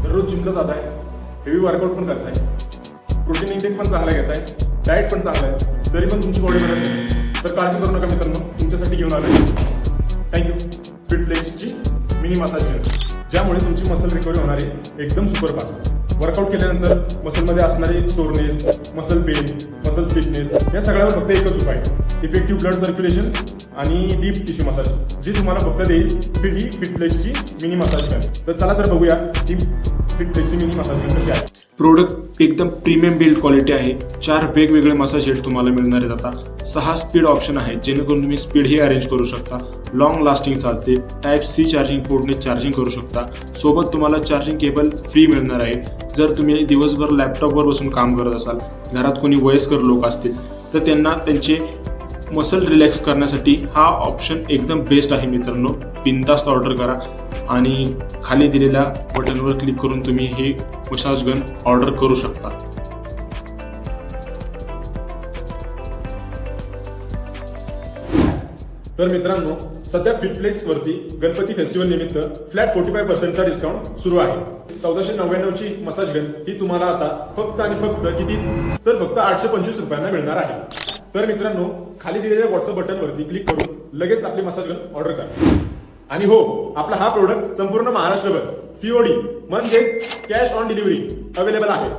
दररोज जिमला जाताय, हेवी वर्कआउट पण करताय, प्रोटीन इंटेक पण चांगला घेताय, डाएट पण चांगला आहे, तरी पण तुमची बॉडी बनत नाही, तर काळजी करू नका मित्रांनो, तुमच्यासाठी घेऊन आलोय थँक्यू फिटफ्लेक्सची मिनी मसाज गन, ज्यामुळे तुमची मसल रिकव्हरी होणार आहे एकदम सुपर फास्ट. वर्कआउट केल्यानंतर मसलमध्ये असणारी soreness, muscle pain, muscle stiffness या सगळ्यावर फक्त एकच उपाय, इफेक्टिव्ह ब्लड सर्क्युलेशन आणि डीप टिश्यू मसाज, जी तुम्हाला फक्त देईल ही फिटफ्लेक्सची मिनी मसाज गन. तर चला तर बघूया ही फिटफ्लेक्सची मिनी मसाज गन कशी आहे. प्रोडक्ट एकदम प्रीमियम बिल्ड क्वालिटी आहे. 4 वेगवेगळे मसाज हेड तुम्हाला मिळणार आहेत. आता 6 स्पीड ऑप्शन आहेत, जेणेकरून तुम्ही स्पीडही अरेंज करू शकता. लॉंग लास्टिंग चालते. टाईप सी चार्जिंग पोर्टने चार्जिंग करू शकता. सोबत तुम्हाला चार्जिंग केबल फ्री मिळणार आहे. जर तुम्ही दिवसभर लॅपटॉपवर बसून काम करत असाल, घरात कोणी वयस्कर लोक असतील, तर त्यांना त्यांचे मसल रिलॅक्स करण्यासाठी हा ऑप्शन एकदम बेस्ट आहे मित्रांनो. बिनधास्त ऑर्डर करा आणि खाली दिलेल्या बटनवर क्लिक करून तुम्ही हे मसाज गन ऑर्डर करू शकता. तर मित्रांनो, सध्या फिटफ्लेक्स वरती गणपती फेस्टिवल निमित्त फ्लॅट 45% डिस्काउंट सुरू आहे. 1499 ची मसाज गन ही तुम्हाला आता फक्त आणि फक्त किती, तर फक्त 825 रुपयांना मिळणार आहे. तर मित्रांनो, खाली दिलेल्या व्हॉट्सअप बटनवरती क्लिक करून लगेच आपली मसाज गन ऑर्डर करा. आणि हो, आपला हा प्रोडक्ट संपूर्ण महाराष्ट्रभर COD म्हणजे कॅश ऑन डिलिव्हरी अवेलेबल आहे.